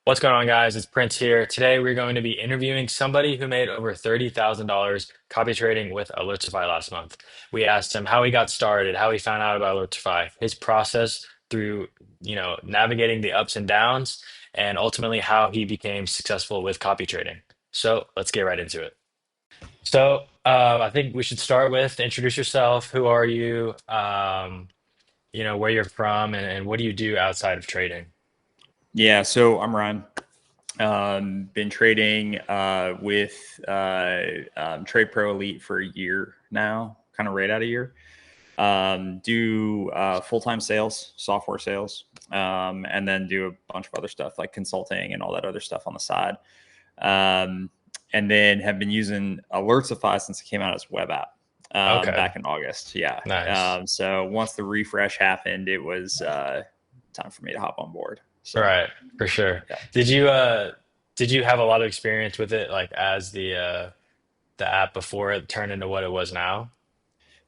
What's going on, guys? It's Prince here. Today, we're going to be interviewing somebody who made over $30,000 copy trading with Alertsify last month. We asked him how he got started, how he found out about Alertsify, his process through, navigating the ups and downs, and ultimately how he became successful with copy trading. So let's get right into it. I think we should start with introduce yourself. Who are you? Where you're from, and what do you do outside of trading? Yeah, so I'm Ryan. Been trading with Trade Pro Elite for a year now, kind of right at a year. Do full-time sales, software sales, and then do a bunch of other stuff like consulting and all that other stuff on the side. Um, and then have been using Alertsify since it came out as a web app Okay, back in August. Yeah. nice. So once the refresh happened, it was time for me to hop on board. So Right, for sure. yeah. Did you did you have a lot of experience with it like as the app before it turned into what it was now?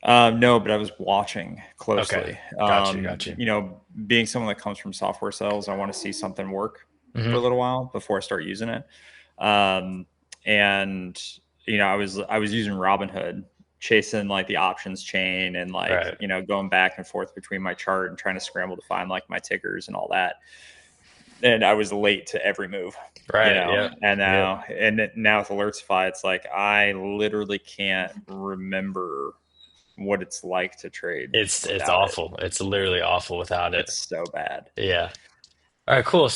No, but I was watching Okay. closely. Got you, got you. Being someone that comes from software sales, I want to see something work for a Hmm. little while before I start using it. Um, and I was using Robinhood, chasing like the options chain and like Right. going back and forth between my chart and trying to scramble to find like my tickers and all that. And I was late to every move, Right. Yep. and Yep. now with Alertsify, it's like I literally can't remember what it's like to trade It's without it. awful. It's literally awful without it. It's so bad. Yeah. All right, cool.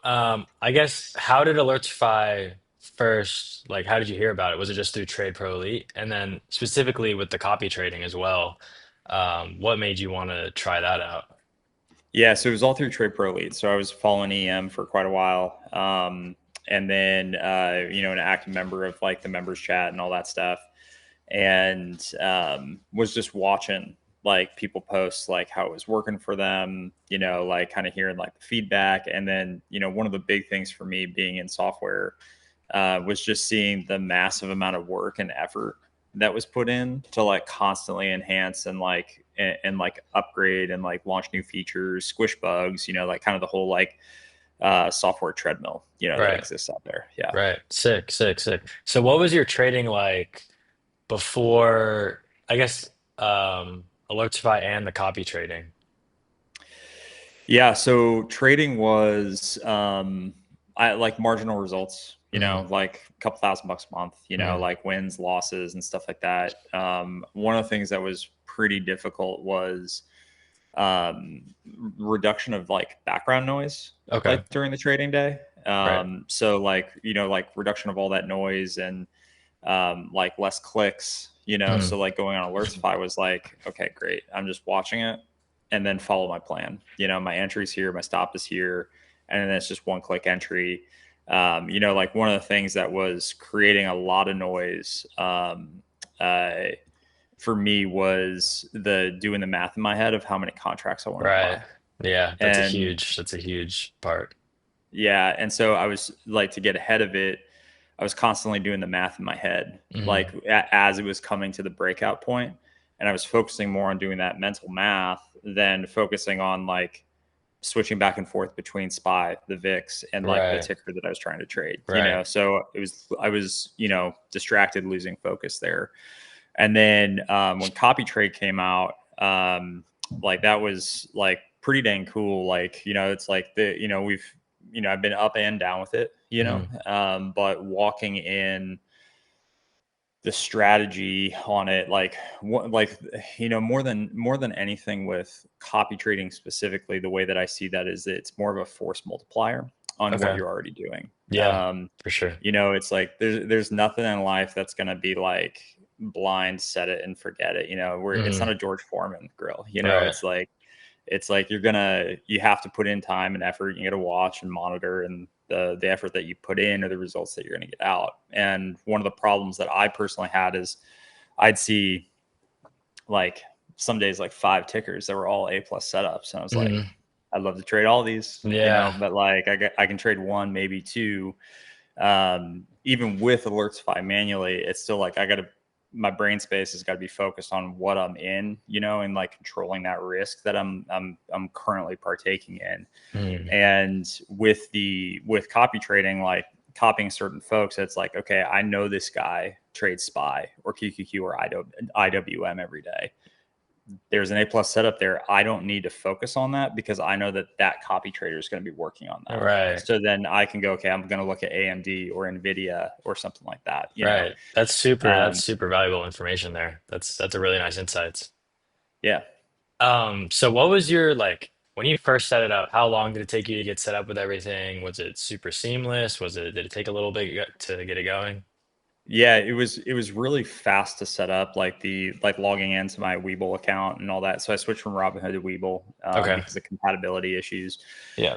I guess how did Alertify first, like, how did you hear about it? Was it just through Trade Pro Elite? And then specifically with the copy trading as well, what made you want to try that out? Yeah, so it was all through Trade Pro Lead. So I was following EM for quite a while, and then an active member of like the members chat and all that stuff, and was just watching like people post like how it was working for them, like kind of hearing like the feedback, and then one of the big things for me being in software was just seeing the massive amount of work and effort that was put in to like constantly enhance and like upgrade and like launch new features, squish bugs, like kind of the whole like software treadmill, that Right, exists out there. Yeah. right. Sick, sick, sick. So what was your trading like before, I guess, Alertify and the copy trading? Yeah. So trading was I like marginal results, Hmm. like a couple $1,000 a month, Hmm. like wins, losses, and stuff like that. One of the things that was pretty difficult was um, reduction of like background noise, Okay, like during the trading day. right. So like, like reduction of all that noise and like less clicks, Hmm. so like going on Alertsify was like, okay, great. I'm just watching it and then follow my plan. My entry's here, my stop is here, and then it's just one click entry. Like one of the things that was creating a lot of noise uh, for me was the doing the math in my head of how many contracts I wanted to Right. buy. Yeah, And that's a huge part. yeah, and so I was like to get ahead of it, I was constantly doing the math in my head, Hmm. like as it was coming to the breakout point, and I was focusing more on doing that mental math than focusing on like switching back and forth between SPY, the VIX, and like the Right, ticker that I was trying to trade. right. So I was distracted, losing focus there. And then when Copy Trade came out, like that was like pretty dang cool. Like it's like we've I've been up and down with it, Hmm. but walking in the strategy on it, like what, like more than anything with copy trading specifically, the way that I see that is it's more of a force multiplier on what Okay. you're already doing. Yeah, for sure. It's like there's nothing in life that's gonna be like blind set it and forget it. Where it's not Hmm. a George Foreman grill. Right. It's like you have to put in time and effort. You got to watch and monitor, and the effort that you put in are the results that you're going to get out. And one of the problems that I personally had is I'd see like some days like five tickers that were all A+ setups, and I was like, Hmm. I'd love to trade all these, Yeah. but like I can trade one, maybe two. Even with Alertsify manually, it's still like I got to my brain space has got to be focused on what I'm in, and like controlling that risk that I'm currently partaking in. Mm, And with copy trading, like copying certain folks, it's like, okay, I know this guy trades SPY or QQQ or IWM every day. There's an A plus setup there. I don't need to focus on that because I know that that copy trader is going to be working on that. right, So then I can go, okay, I'm going to look at AMD or NVIDIA or something like that, right. That's Um, super valuable information there. That's a really nice insights. yeah. So what was your like when you first set it up, how long did it take you to get set up with everything? Was it super seamless? Did it take a little bit to get it going? Yeah, it was really fast to set up, like the like logging into my Webull account and all that. So I switched from Robinhood to Webull Okay. because of compatibility issues, Yeah.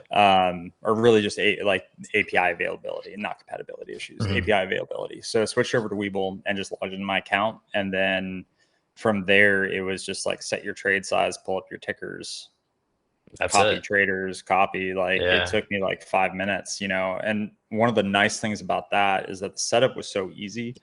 or really just like API availability, not compatibility issues, Hmm. API availability. So I switched over to Webull and just logged into my account, and then from there it was just like set your trade size, pull up your tickers, That's copy it. traders, copy. Like it Yeah. took me like 5 minutes, And one of the nice things about that is that the setup was so easy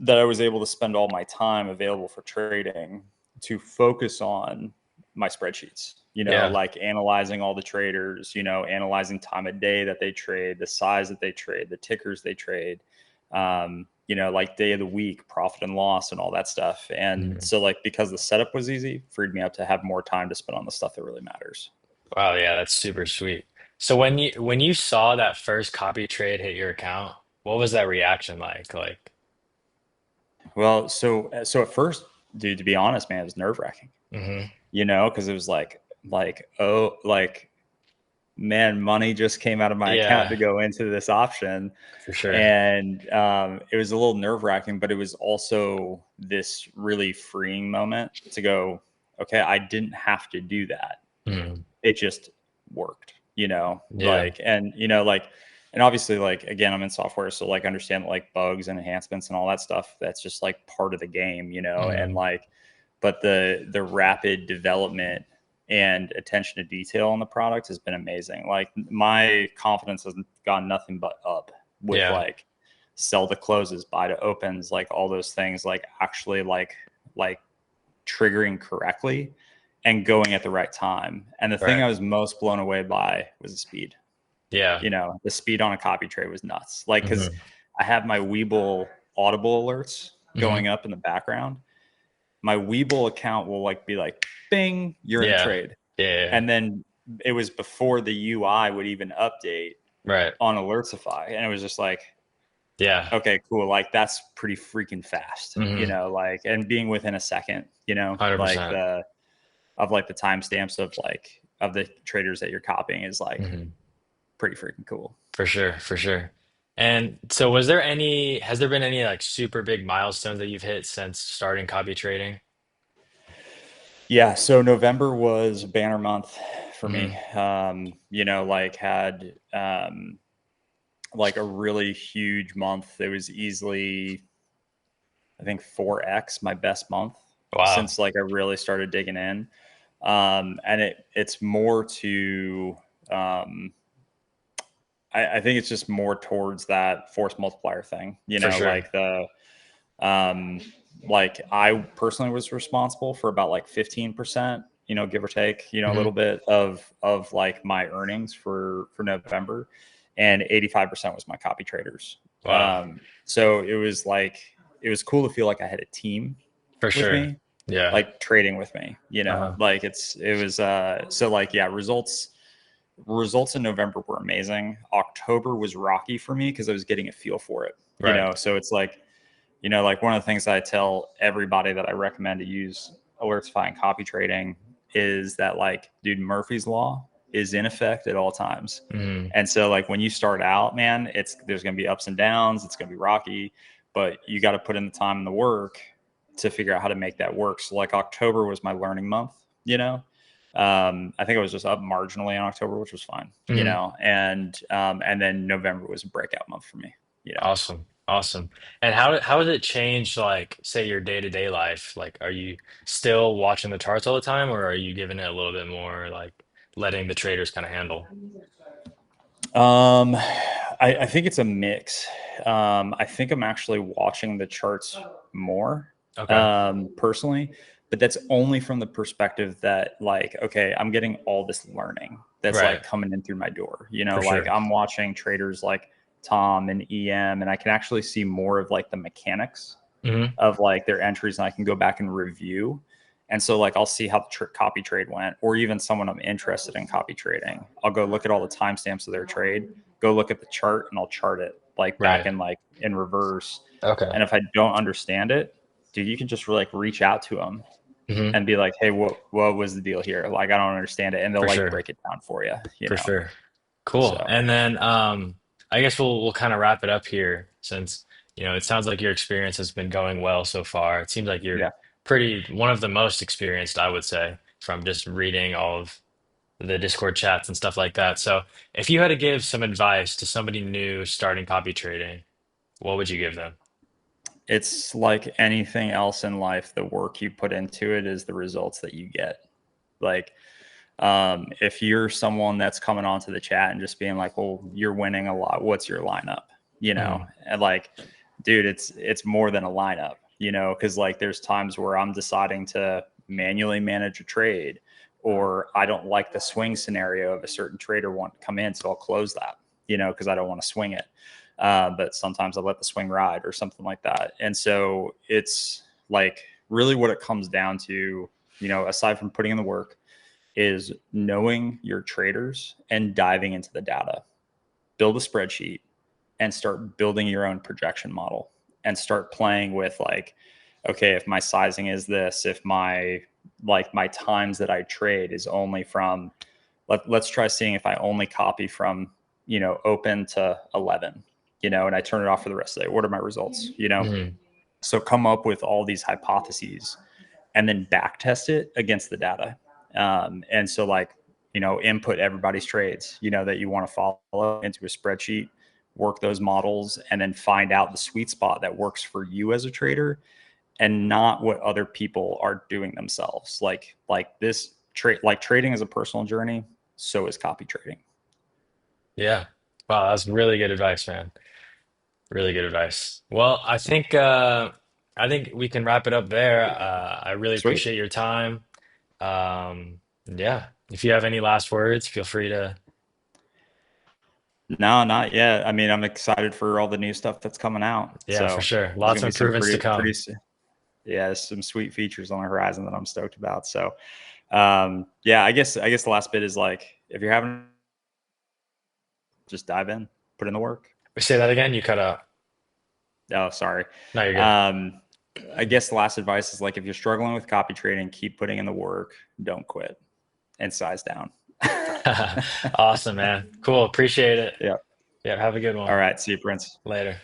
that I was able to spend all my time available for trading to focus on my spreadsheets, Yeah. like analyzing all the traders, analyzing time of day that they trade, the size that they trade, the tickers they trade, like day of the week, profit and loss, and all that stuff. And Mhm. so, like, because the setup was easy, freed me up to have more time to spend on the stuff that really matters. Wow, yeah, that's super sweet. So when you saw that first copy trade hit your account, what was that reaction like? Like, Well, so at first, dude, to be honest, man, it was nerve wracking, hmm, because it was oh, like, man, money just came out of my account yeah, to go into this option. for sure. And it was a little nerve wracking, but it was also this really freeing moment to go, okay, I didn't have to do that. Hmm. It just worked, Yeah. and obviously, like, again, I'm in software. So like understand like bugs and enhancements and all that stuff. That's just like part of the game, and Hmm. like, but the rapid development and attention to detail on the product has been amazing. Like my confidence has gone nothing but up with Yeah. like sell to closes, buy to opens, like all those things, like actually like triggering correctly and going at the right time. And the thing Right. I was most blown away by was the speed. Yeah. The speed on a copy trade was nuts. Like, because Hmm. I have my Webull audible alerts Hmm. going up in the background. My Webull account will like be like, bing, you're in a Yeah. trade. Yeah. Yeah. And then it was before the UI would even update Right. on Alertsify. And it was just like, Yeah. okay, cool. Like that's pretty freaking fast, Hmm. like, and being within a second, like 100%. the timestamps of the traders that you're copying is like Hmm. pretty freaking cool. For sure. For sure. And so has there been any like super big milestones that you've hit since starting copy trading? Yeah, so November was a banner month for me. Hmm. Like had like a really huge month. It was easily, I think, 4x my best month Wow. since like I really started digging in. And it's more to um I think it's just more towards that force multiplier thing, For sure. like um like I personally was responsible for about like 15%, give or take, a Hmm. little bit of like my earnings for November, and 85% was my copy traders. Wow. So it was like it was cool to feel like I had a team For with sure. me, Yeah. like trading with me, Uh-huh. like it was so like, yeah, results in November were amazing. October was rocky for me because I was getting a feel for it, Right. so it's like, like one of the things I tell everybody that I recommend to use Alertsify and copy trading is that, like, dude, Murphy's law is in effect at all times. Hmm. And so like when you start out, man, there's going to be ups and downs. It's going to be rocky, but you got to put in the time and the work to figure out how to make that work. So like October was my learning month, I think I was just up marginally in October, which was fine, Hmm. and then November was a breakout month for me. Awesome. Awesome. And how has it changed, like, say, your day-to-day life? Like, are you still watching the charts all the time, or are you giving it a little bit more, like, letting the traders kind of handle? Um, I think it's a mix. I think I'm actually watching the charts more Okay. personally, but that's only from the perspective that, like, okay, I'm getting all this learning that's like Right. coming in through my door. For Like sure. I'm watching traders like Tom and EM, and I can actually see more of like the mechanics Hmm. of like their entries, and I can go back and review. And so, like, I'll see how the copy trade went, or even someone I'm interested in copy trading. I'll go look at all the timestamps of their trade, go look at the chart, and I'll chart it like back Right. in like in reverse. Okay. And if I don't understand it, dude, you can just like reach out to them Hmm. and be like, "Hey, what was the deal here? Like, I don't understand it," and they'll For like sure. break it down for you. For sure. Cool. So And then I guess we'll kind of wrap it up here since it sounds like your experience has been going well so far. It seems like you're yeah, pretty one of the most experienced, I would say, from just reading all of the Discord chats and stuff like that. So if you had to give some advice to somebody new starting copy trading, what would you give them? it's like anything else in life. The work you put into it is the results that you get. Like, if you're someone that's coming onto the chat and just being like, well, you're winning a lot, what's your lineup, Hmm. and like, dude, it's more than a lineup, because like there's times where I'm deciding to manually manage a trade, or I don't like the swing scenario of a certain trader want to come in, so I'll close that, because I don't want to swing it. But sometimes I let the swing ride or something like that. And so it's like really what it comes down to, aside from putting in the work, is knowing your traders and diving into the data. Build a spreadsheet and start building your own projection model and start playing with, like, okay, if my sizing is this, if my times that I trade is only from, let's try seeing if I only copy from, open to 11, and I turn it off for the rest of the day. What are my results? Hmm. So come up with all these hypotheses and then back test it against the data. And so, like, input everybody's trades, that you want to follow into a spreadsheet, work those models, and then find out the sweet spot that works for you as a trader and not what other people are doing themselves. Like this trade, like trading is a personal journey. So is copy trading. Yeah. Wow, that's really good advice, man. Really good advice. Well, I think we can wrap it up there. I really Sweet. appreciate your time. Yeah. If you have any last words, feel free to. No, not yet. I mean, I'm excited for all the new stuff that's coming out. Yeah, for So sure. there's Lots going of to be some improvements to pretty, come. yeah, some sweet features on the horizon that I'm stoked about. So, yeah, I guess the last bit is like, if you're having, just dive in, put in the work. Say that again. You cut out. Oh, sorry. No, you're good. Um, I guess the last advice is like, if you're struggling with copy trading, keep putting in the work, don't quit, and size down. Awesome, man. Cool. Appreciate it. Yeah. Yeah, have a good All one. right. See you, Prince. Later.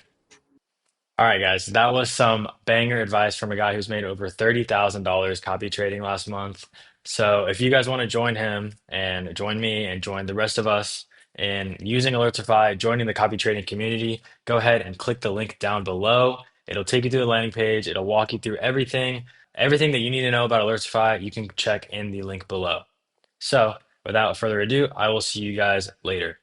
All right, guys, that was some banger advice from a guy who's made over $30,000 copy trading last month. So if you guys want to join him and join me and join the rest of us in using Alertsify, joining the copy trading community, go ahead and click the link down below. It'll take you to the landing page. It'll walk you through everything that you need to know about Alertsify. You can check in the link below. So without further ado, I will see you guys later.